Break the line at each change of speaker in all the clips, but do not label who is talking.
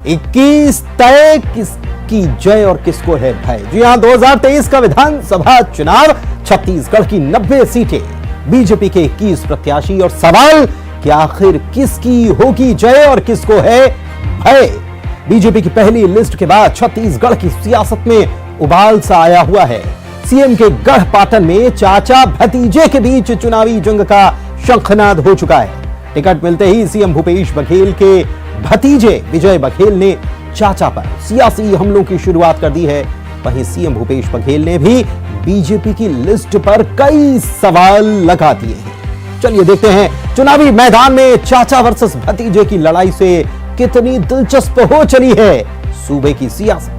21 तय किसकी जय और किसको है भय। जी हां, 2023 का विधानसभा चुनाव, छत्तीसगढ़ की 90 सीटें, बीजेपी के 21 प्रत्याशी और सवाल कि आखिर किसकी होगी जय और किसको है भय। बीजेपी की पहली लिस्ट के बाद छत्तीसगढ़ की सियासत में उबाल सा आया हुआ है। सीएम के गढ़ पाटन में चाचा भतीजे के बीच चुनावी जंग का शंखनाद हो चुका है। टिकट मिलते ही सीएम भूपेश बघेल के भतीजे विजय बघेल ने चाचा पर सियासी हमलों की शुरुआत कर दी है। वहीं सीएम भूपेश बघेल ने भी बीजेपी की लिस्ट पर कई सवाल लगा दिए हैं। चलिए देखते हैं चुनावी मैदान में चाचा वर्सेस भतीजे की लड़ाई से कितनी दिलचस्प हो चली है सूबे की सियासत।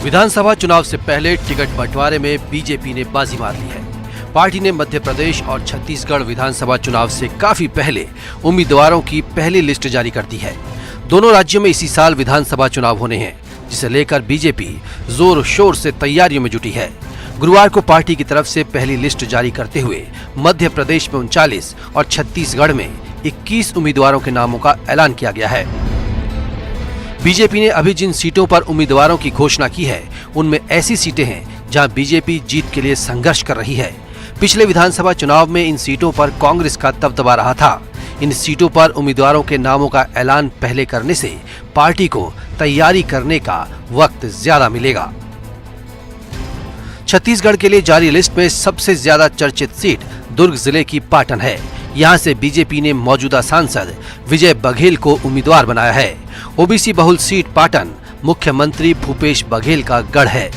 विधानसभा चुनाव से पहले टिकट बंटवारे में बीजेपी ने बाजी मार ली है। पार्टी ने मध्य प्रदेश और छत्तीसगढ़ विधानसभा चुनाव से काफी पहले उम्मीदवारों की पहली लिस्ट जारी कर दी है। दोनों राज्यों में इसी साल विधानसभा चुनाव होने हैं, जिसे लेकर बीजेपी जोर शोर से तैयारियों में जुटी है। गुरुवार को पार्टी की तरफ से पहली लिस्ट जारी करते हुए मध्य प्रदेश में 39 और छत्तीसगढ़ में 21 उम्मीदवारों के नामों का ऐलान किया गया है। बीजेपी ने अभी जिन सीटों पर उम्मीदवारों की घोषणा की है, उनमें ऐसी सीटें हैं जहां बीजेपी जीत के लिए संघर्ष कर रही है। पिछले विधानसभा चुनाव में इन सीटों पर कांग्रेस का दबदबा रहा था। इन सीटों पर उम्मीदवारों के नामों का ऐलान पहले करने से पार्टी को तैयारी करने का वक्त ज्यादा मिलेगा। छत्तीसगढ़ के लिए जारी लिस्ट में सबसे ज्यादा चर्चित सीट दुर्ग जिले की पाटन है। यहां से बीजेपी ने मौजूदा सांसद विजय बघेल को उम्मीदवार बनाया है। ओबीसी बहुल सीट पाटन मुख्यमंत्री भूपेश बघेल का गढ़ है।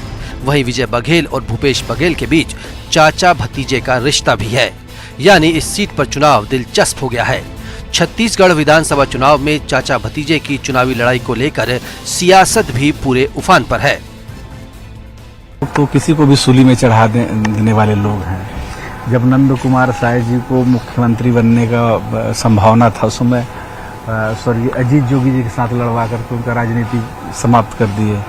वहीं विजय बघेल और भूपेश बघेल के बीच चाचा भतीजे का रिश्ता भी है, यानी इस सीट पर चुनाव दिलचस्प हो गया है। छत्तीसगढ़ विधानसभा चुनाव में चाचा भतीजे की चुनावी लड़ाई को लेकर सियासत भी पूरे उफान पर है।
तो किसी को भी सूली में चढ़ा देने वाले लोग हैं। जब नंद कुमार साय जी को मुख्यमंत्री बनने का संभावना था, उस समय स्वर्गीय अजीत जोगी जी के साथ लड़वा करके उनका राजनीति समाप्त कर दिए।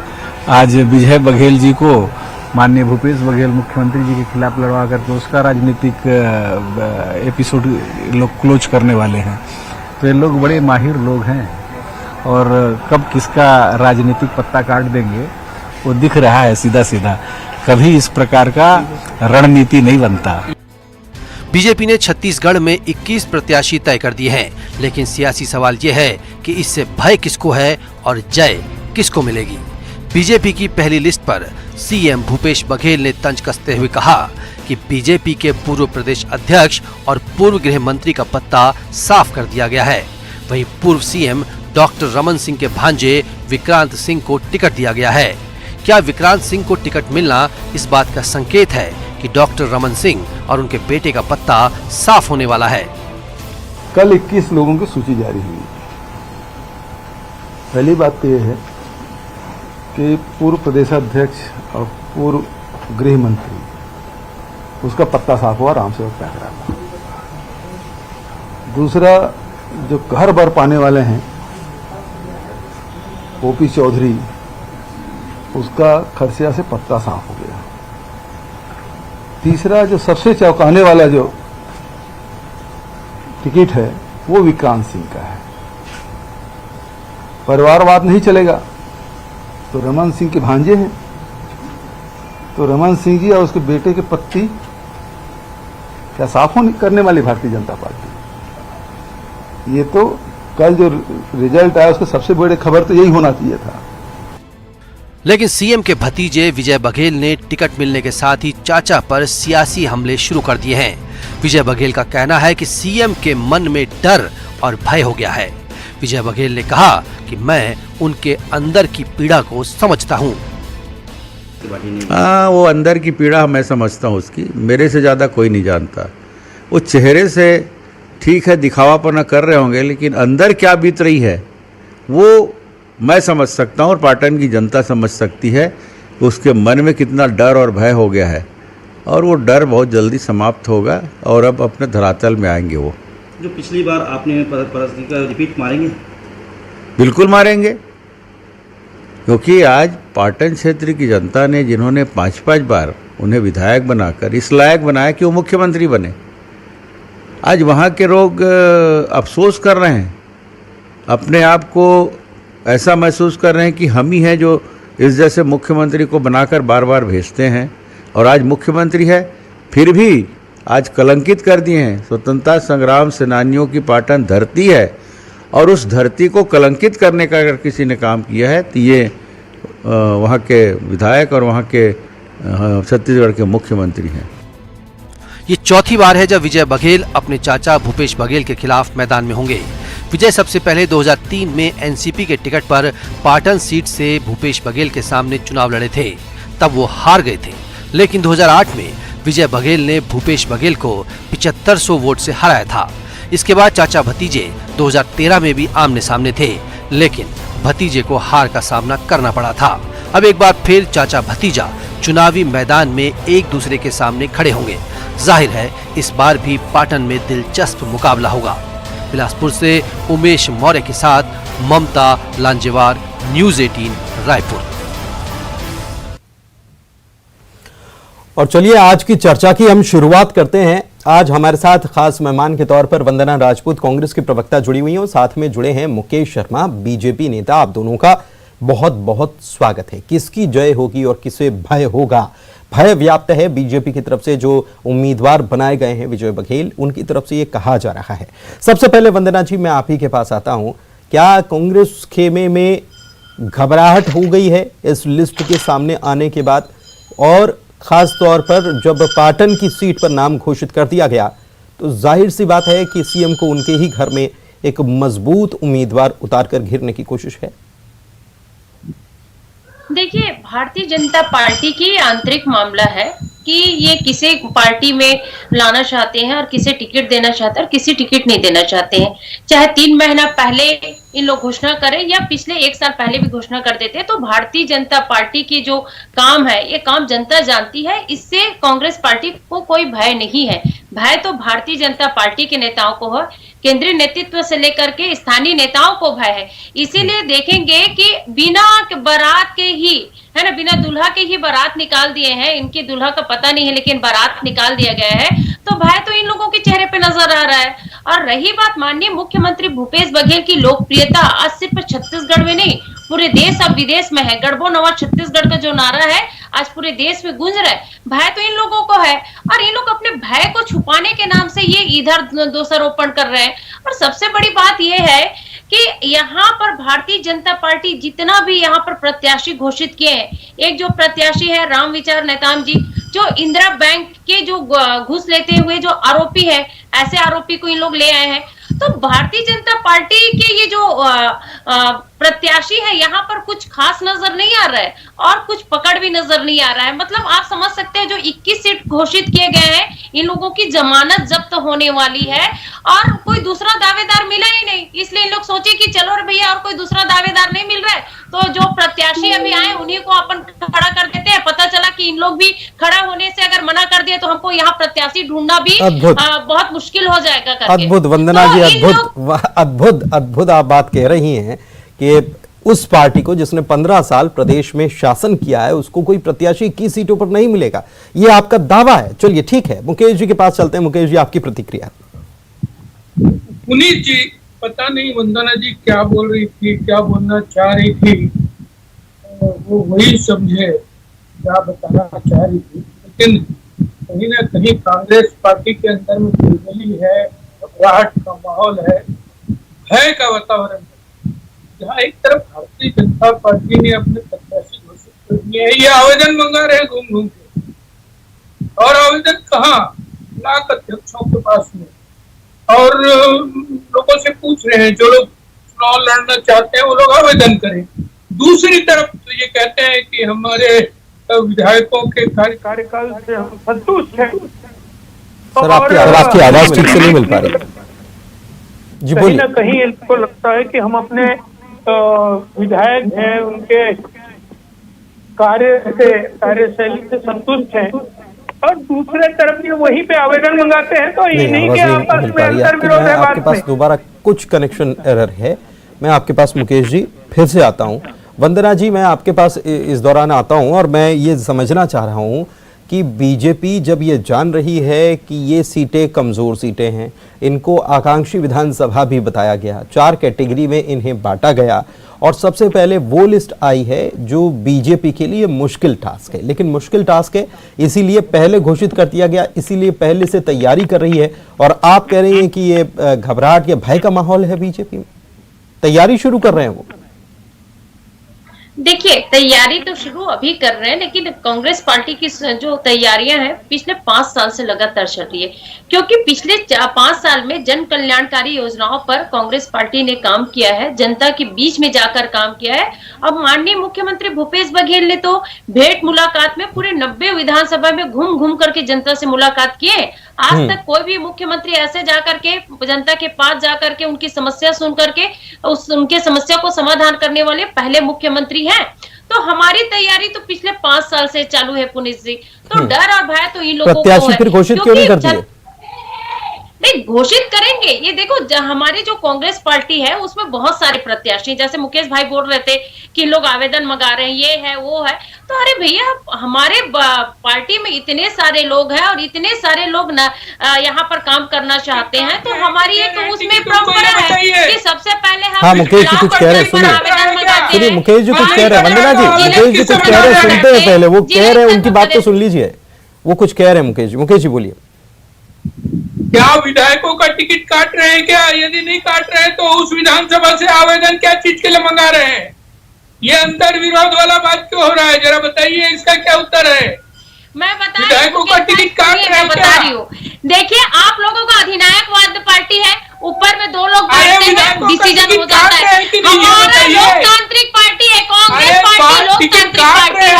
आज विजय बघेल जी को माननीय भूपेश बघेल मुख्यमंत्री जी के खिलाफ लड़वा करके उसका राजनीतिक एपिसोड लोग क्लोज करने वाले हैं। तो ये लोग बड़े माहिर लोग हैं और कब किसका राजनीतिक पत्ता काट देंगे वो दिख रहा है सीधा सीधा। कभी इस प्रकार का रणनीति नहीं बनता।
बीजेपी ने छत्तीसगढ़ में 21 प्रत्याशी तय कर दिए हैं, लेकिन सियासी सवाल ये है कि इससे भय किसको है और जय किसको मिलेगी। बीजेपी की पहली लिस्ट पर सीएम भूपेश बघेल ने तंज कसते हुए कहा कि बीजेपी के पूर्व प्रदेश अध्यक्ष और पूर्व गृह मंत्री का पत्ता साफ कर दिया गया है। वहीं पूर्व सीएम डॉक्टर रमन सिंह के भांजे विक्रांत सिंह को टिकट दिया गया है। क्या विक्रांत सिंह को टिकट मिलना इस बात का संकेत है कि डॉक्टर रमन सिंह और उनके बेटे का पत्ता साफ होने वाला है?
कल 21 लोगों की सूची जारी हुई। पहली बात तो यह है कि पूर्व प्रदेशाध्यक्ष और पूर्व गृह मंत्री उसका पत्ता साफ हुआ, राम सेवक पैकरा। दूसरा, जो घर भर पाने वाले हैं ओपी चौधरी, उसका खरसिया से पत्ता साफ हो गया। तीसरा, जो सबसे चौंकाने वाला जो टिकट है वो विक्रांत सिंह का है। परिवारवाद नहीं चलेगा, तो रमन सिंह के भांजे हैं, तो रमन सिंह जी और उसके बेटे के पत्ती क्या साफ होने करने वाली भारतीय जनता पार्टी। ये तो कल जो रिजल्ट आया उसका सबसे बड़ी खबर तो यही होना चाहिए था।
लेकिन सीएम के भतीजे विजय बघेल ने टिकट मिलने के साथ ही चाचा पर सियासी हमले शुरू कर दिए हैं। विजय बघेल का कहना है कि सीएम के मन में डर और भय हो गया है। विजय बघेल ने कहा कि मैं उनके अंदर की पीड़ा को समझता हूं।
हाँ, वो अंदर की पीड़ा मैं समझता हूँ उसकी, मेरे से ज़्यादा कोई नहीं जानता। वो चेहरे से ठीक है दिखावापना कर रहे होंगे, लेकिन अंदर क्या बीत रही है वो मैं समझ सकता हूँ और पाटन की जनता समझ सकती है। उसके मन में कितना डर और भय हो गया है, और वो डर बहुत जल्दी समाप्त होगा और अब अपने धरातल में आएंगे। वो
जो पिछली बार आपने परिस्थिति का रिपीट मारेंगे?
बिल्कुल मारेंगे, क्योंकि आज पाटन क्षेत्र की जनता ने जिन्होंने 5-5 बार उन्हें विधायक बनाकर इस लायक बनाया कि वो मुख्यमंत्री बने, आज वहाँ के लोग अफसोस कर रहे हैं, अपने आप को ऐसा महसूस कर रहे हैं कि हम ही हैं जो इस जैसे मुख्यमंत्री को बनाकर बार बार भेजते हैं, और आज मुख्यमंत्री है फिर भी आज कलंकित कर दिए हैं। स्वतंत्रता संग्राम सेनानियों की पाटन धरती है, और उस धरती को कलंकित करने का अगर किसी ने काम किया है तो ये वहाँ के विधायक और वहाँ के छत्तीसगढ़ के मुख्यमंत्री हैं।
ये चौथी बार है जब विजय बघेल अपने चाचा भूपेश बघेल के खिलाफ मैदान में होंगे। विजय सबसे पहले 2003 में एनसीपी के टिकट पर पाटन सीट से भूपेश बघेल के सामने चुनाव लड़े थे, तब वो हार गए थे। लेकिन 2008 में विजय बघेल ने भूपेश बघेल को 7500 वोट से हराया था। इसके बाद चाचा भतीजे 2013 में भी आमने सामने थे, लेकिन भतीजे को हार का सामना करना पड़ा था। अब एक बार फिर चाचा भतीजा चुनावी मैदान में एक दूसरे के सामने खड़े होंगे। जाहिर है इस बार भी पाटन में दिलचस्प मुकाबला होगा। बिलासपुर से उमेश मौर्य के साथ ममता लांजेवार, न्यूज़ 18 रायपुर।
और चलिए आज की चर्चा की हम शुरुआत करते हैं। आज हमारे साथ खास मेहमान के तौर पर वंदना राजपूत कांग्रेस की प्रवक्ता जुड़ी हुई हैं, और साथ में जुड़े हैं मुकेश शर्मा बीजेपी नेता। आप दोनों का बहुत बहुत स्वागत है। किसकी जय होगी और किसे भय होगा? भय व्याप्त है बीजेपी की तरफ से, जो उम्मीदवार बनाए गए हैं विजय बघेल, उनकी तरफ से ये कहा जा रहा है। सबसे पहले वंदना जी, मैं आप ही के पास आता हूं। क्या कांग्रेस खेमे में घबराहट हो गई है इस लिस्ट के सामने आने के बाद? और खास तौर पर जब पाटन की सीट पर नाम घोषित कर दिया गया तो जाहिर सी बात है कि सीएम को उनके ही घर में एक मजबूत उम्मीदवार उतारकर घेरने की कोशिश है।
देखिए, भारतीय जनता पार्टी की आंतरिक मामला है कि ये किसे पार्टी में लाना चाहते हैं और किसे टिकट देना चाहते हैं और किसे टिकट नहीं देना चाहते हैं। चाहे 3 महीना पहले इन लोग घोषणा करें या पिछले 1 साल पहले भी घोषणा कर देते हैं, तो भारतीय जनता पार्टी की जो काम है ये काम जनता जानती है। इससे कांग्रेस पार्टी को कोई भय नहीं है। भय तो भारतीय जनता पार्टी के नेताओं को है, केंद्रीय नेतृत्व से लेकर के स्थानीय नेताओं को भय है। इसीलिए देखेंगे कि बिना बारात के ही, है ना, बिना दूल्हा के ही बारात निकाल दिए हैं। इनके दूल्हा का पता नहीं है लेकिन बारात निकाल दिया गया है, तो भय तो इन लोगों के चेहरे पे नजर आ रहा है। और रही बात माननीय मुख्यमंत्री भूपेश बघेल की लोकप्रियता, आज सिर्फ छत्तीसगढ़ में नहीं पूरे देश और विदेश में है। गढ़बो नवा छत्तीसगढ़ का जो नारा है आज पूरे देश में गूंज रहा है। भय तो इन लोगों को है, और ये लोग अपने भय को छुपाने के नाम से ये इधर दोषारोपण कर रहे हैं। और सबसे बड़ी बात ये है कि यहाँ पर भारतीय जनता पार्टी जितना भी यहाँ पर प्रत्याशी घोषित किए हैं, एक जो प्रत्याशी है रामविचार नेताम जी, जो इंदिरा बैंक के जो घूस लेते हुए जो आरोपी है, ऐसे आरोपी को इन लोग ले आए हैं। तो भारतीय जनता पार्टी के ये जो प्रत्याशी है यहाँ पर कुछ खास नजर नहीं आ रहा है और कुछ पकड़ भी नजर नहीं आ रहा है। मतलब आप समझ सकते हैं जो 21 सीट घोषित किए गए हैं, इन लोगों की जमानत जब्त होने वाली है और कोई दूसरा दावेदार मिला ही नहीं। इसलिए इन लोग सोचे कि चलो रे भैया, और कोई दूसरा दावेदार नहीं मिल रहा है तो जो प्रत्याशी अभी आए उन्हीं को अपन खड़ा कर देते हैं। पता चला कि इन लोग भी खड़ा होने से अगर मना कर दिए तो हमको यहाँ प्रत्याशी ढूंढना भी बहुत मुश्किल हो जाएगा करके।
अद्भुत वंदना जी, अद्भुत आप बात कह रही हैं कि उस पार्टी को जिसने 15 साल प्रदेश में शासन किया है उसको कोई प्रत्याशी 21 सीटों पर नहीं मिलेगा, ये आपका दावा है। चलिए ठीक है, मुकेश जी के पास चलते हैं। मुकेश जी, आपकी प्रतिक्रिया।
पुनीत जी, पता नहीं वंदना जी क्या बोल रही थी, क्या बोलना चाह रही थी, वो वही समझे क्या बताना चाह रही थी। लेकिन कहीं ना कहीं कांग्रेस पार्टी के अंदर में खलबली है, घबराहट का माहौल है, भय का वातावरण है। जहाँ एक तरफ भारतीय जनता पार्टी ने अपने प्रत्याशी घोषित कर दिए हैं, ये आवेदन मंगा रहे घूम घूम के, और आवेदन कहाँ, ब्लॉक अध्यक्षों के पास में, और लोगों से पूछ रहे हैं जो लोग चुनाव लड़ना चाहते हैं वो लोग आवेदन करें। दूसरी तरफ तो ये कहते हैं कि हमारे विधायकों के कार्यकाल से हम संतुष्ट हैं।
सर, आपकी आवाज ठीक से नहीं मिल पा रही जी,
कहीं ना कहीं इनको लगता है कि हम अपने विधायक हैं, उनके कार्यशैली से संतुष्ट हैं, और दूसरे तरफ ये वहीं पे आवेदन मंगाते हैं। तो ये नहीं कि आपस में अंतर विरोध है।
आपके पास दोबारा कुछ कनेक्शन एरर है। मैं आपके पास मुकेश जी फिर से आता हूं। वंदना जी, मैं आपके पास इस दौरान आता हूं और मैं ये समझना चाह रहा हूं कि बीजेपी जब ये जान रही है कि ये सीटें कमजोर सीटें हैं, इनको आकांक्षी विधानसभा भी बताया गया, 4 कैटेगरी में इन्हें बांटा गया और सबसे पहले वो लिस्ट आई है जो बीजेपी के लिए मुश्किल टास्क है। लेकिन मुश्किल टास्क है इसीलिए पहले घोषित कर दिया गया, इसीलिए पहले से तैयारी कर रही है। और आप कह रही हैं कि ये घबराहट या भय का माहौल है बीजेपी में, तैयारी शुरू कर रहे हैं वो।
देखिए, तैयारी तो शुरू अभी कर रहे हैं, लेकिन कांग्रेस पार्टी की जो तैयारियां हैं पिछले 5 साल से लगातार चल रही है, क्योंकि पिछले 5 साल में जन कल्याणकारी योजनाओं पर कांग्रेस पार्टी ने काम किया है, जनता के बीच में जाकर काम किया है। अब माननीय मुख्यमंत्री भूपेश बघेल ने तो भेंट मुलाकात में पूरे 90 विधानसभा में घूम घूम करके जनता से मुलाकात किए। आज तक कोई भी मुख्यमंत्री ऐसे जाकर के जनता के पास जाकर के उनकी समस्या सुन करके उनके समस्या को समाधान करने वाले पहले मुख्यमंत्री हैं। तो हमारी तैयारी तो पिछले 5 साल से चालू है पुनीत जी। तो डर और भय तो इन लोगों को
प्रत्याशी फिर घोषित क्यों नहीं करती है?
नहीं, घोषित करेंगे। ये देखो, हमारी जो कांग्रेस पार्टी है उसमें बहुत सारे प्रत्याशी, जैसे मुकेश भाई बोल रहे थे कि लोग आवेदन मंगा रहे हैं, ये है वो है। तो अरे भैया, हमारे पार्टी में इतने सारे लोग हैं और इतने सारे लोग यहाँ पर काम करना चाहते हैं, तो हमारी एक उसमें परंपरा है कि सबसे पहले हम।
हाँ, मुकेश जी कुछ कह रहे हैं, सुनिए मुकेश जी कुछ कह रहे हैं। वंदना जी, मुकेश जी कुछ कह रहे हैं, सुनते हैं पहले। वो कह रहे हैं, उनकी बात तो सुन लीजिए, वो कुछ कह रहे हैं। मुकेश जी बोलिए।
क्या विधायकों का टिकट काट रहे हैं क्या? यदि नहीं काट रहे हैं तो उस विधानसभा से आवेदन क्या चीज के लिए मंगा रहे हैं? ये अंतर विरोध वाला बात क्यों हो रहा है? जरा बताइए, इसका क्या उत्तर है?
मैं बता
विधायकों का टिकट काट रहे हैं क्या?
देखिए, आप लोगों का अधिनायकवाद पार्टी है, ऊपर में 2 लोग डिसीजन हो जाता है। हमारा लोकतांत्रिक पार्टी है, कांग्रेस पार्टी लोकतांत्रिक पार्टी है।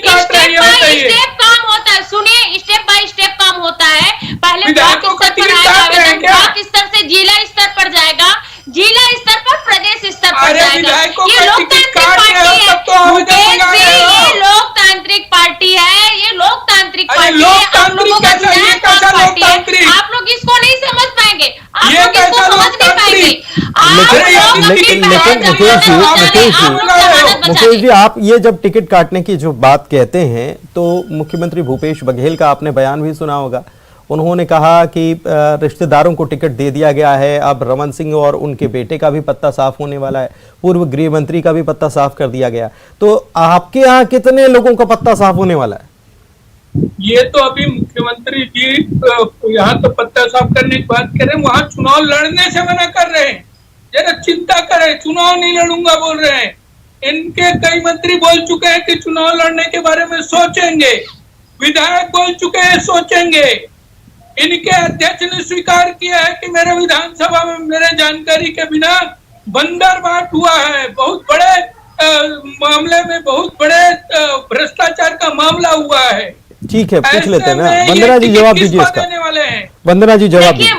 स्टेप बाय स्टेप काम होता है। सुनिए, स्टेप बाय स्टेप काम होता है। पहले ब्लॉक स्तर पर आएगा आवेदन, ब्लॉक स्तर से जिला स्तर पर जाएगा, जिला स्तर पर प्रदेश स्तर पर जाएगा। ये लोकतांत्रिक पार्टी है मुकेश जी, ये लोकतांत्रिक पार्टी है, ये लोकतांत्रिक पार्टी है। आप लोगों का पार्टी है, आप लोग इसको नहीं समझ पाएंगे, आप लोग इसको समझ नहीं पाएंगे।
मुकेश जी, आप ये जब टिकट काटने की जो बात कहते हैं, तो मुख्यमंत्री भूपेश बघेल का आपने बयान भी सुना होगा। उन्होंने कहा कि रिश्तेदारों को टिकट दे दिया गया है, अब रमन सिंह और उनके बेटे का भी पत्ता साफ होने वाला है, पूर्व गृह मंत्री का भी पत्ता साफ कर दिया गया। तो आपके यहाँ कितने लोगों का पत्ता साफ होने वाला है?
ये तो अभी मुख्यमंत्री जी यहाँ तो पत्ता साफ करने की बात कर रहे हैं, वहाँ चुनाव लड़ने से मना कर रहे हैं। जरा चिंता करें, चुनाव नहीं लड़ूंगा बोल रहे हैं। इनके कई मंत्री बोल चुके हैं कि चुनाव लड़ने के बारे में सोचेंगे, विधायक बोल चुके हैं सोचेंगे। इनके अध्यक्ष ने स्वीकार किया है कि मेरे विधानसभा में मेरे जानकारी के बिना बंदर बांट हुआ है, बहुत बड़े मामले में बहुत बड़े भ्रष्टाचार का मामला हुआ है।
ठीक है, पूछ लेते हैं ना। वंदना जी जवाब दीजिए इसका। वंदना जी जवाब दीजिए।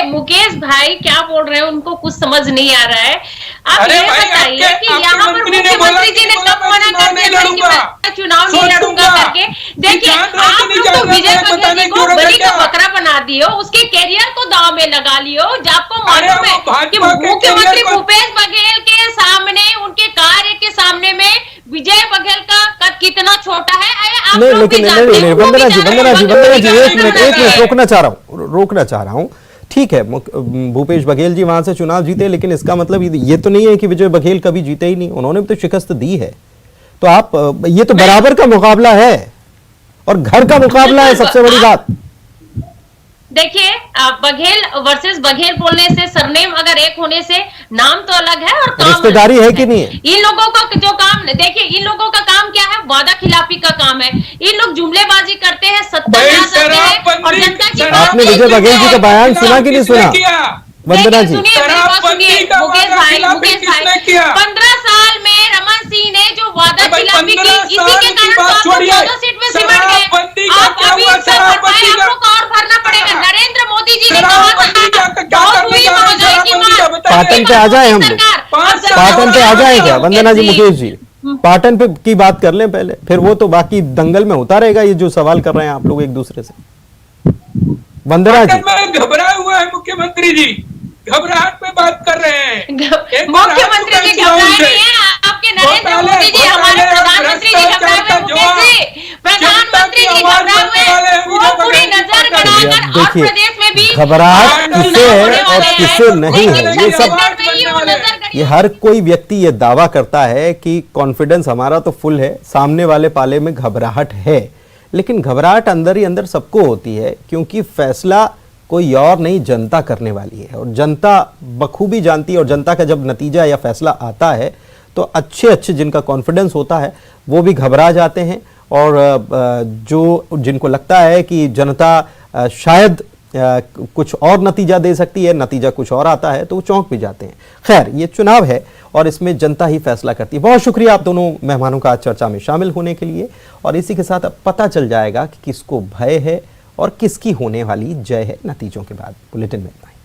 मुकेश भाई क्या बोल रहे हैं, उनको कुछ समझ नहीं आ रहा है। आप ये बताइए कि यहाँ पर मुख्यमंत्री जी ने कब मना कर दिया कि मैं चुनाव नहीं लड़ूंगा करके? देखिए, आप लोग तो विजय बघेल को बलि का बकरा बना दियो, उसके कैरियर को दांव में लगा लियो। आपको मालूम है कि मुख्यमंत्री भूपेश बघेल के सामने, उनके कार्य के सामने में विजय बघेल का कद कितना छोटा है।
नहीं, लेकिन वंदना जी एक मिनट रोकना चाह रहा हूं। ठीक है, भूपेश बघेल जी वहां से चुनाव जीते, लेकिन इसका मतलब ये तो नहीं है कि विजय बघेल कभी जीते ही नहीं, उन्होंने भी तो शिकस्त दी है। तो आप ये तो बराबर का मुकाबला है और घर का मुकाबला है, सबसे बड़ी बात।
देखिए, बघेल वर्सेस बघेल बोलने से, सरनेम अगर एक होने से नाम तो अलग है और काम
रिश्तेदारी है कि नहीं है।
इन लोगों का जो काम, देखिए इन लोगों का काम क्या है, वादा खिलाफी का काम है। इन लोग जुमलेबाजी करते हैं, सत्ता में आ जाते हैं और जनता की।
आपने विजय बघेल जी का बयान सुना कि नहीं सुना? वंदना जी,
सुनिए, मुकेश भाई 15 साल में रमन सिंह ने जो वादा खिलाफी की, इसी के कारण 14 सीट में सिमट गए। आप अभी आप लोग को और भरना पड़ेगा। नरेंद्र मोदी जी ने कहा था
पाटन पे आ जाए हम लोग, पाटन पे आ जाए क्या? वंदना जी, मुकेश जी पाटन पे की बात कर लें पहले, फिर वो तो बाकी दंगल में होता रहेगा ये जो सवाल कर रहे हैं आप लोग एक दूसरे से। वंदना जी,
घबराए हुए हैं मुख्यमंत्री जी, घबराहट में बात कर रहे हैं।
मुख्यमंत्री जी घबराए नहीं है, आपके नरेंद्र मोदी जी, हमारे प्रधानमंत्री जी घबराए हुए। प्रधानमंत्री मोदी जी घबराए हुए हैं, वो पूरी नजर गड़ाकर और
देखिए,
प्रदेश में भी
घबराहट किसे है और किसे नहीं है, ये सब
छत्तीसगढ़ में ही वो नजर गड़ी।
ये हर कोई व्यक्ति ये दावा करता है कि कॉन्फिडेंस हमारा तो फुल है, सामने वाले पाले में घबराहट है, लेकिन घबराहट अंदर ही अंदर सबको होती है, क्योंकि फैसला कोई और नहीं जनता करने वाली है और जनता बखूबी जानती है। और जनता का जब नतीजा या फैसला आता है तो अच्छे अच्छे जिनका कॉन्फिडेंस होता है वो भी घबरा जाते हैं, और जो जिनको लगता है कि जनता शायद कुछ और नतीजा दे सकती है, नतीजा कुछ और आता है, तो वो चौंक भी जाते हैं। खैर, ये चुनाव है और इसमें जनता ही फैसला करती है। बहुत शुक्रिया आप दोनों मेहमानों का आज चर्चा में शामिल होने के लिए, और इसी के साथ अब पता चल जाएगा कि किसको भय है और किसकी होने वाली जय है नतीजों के बाद। बुलेटिन में इतना ही।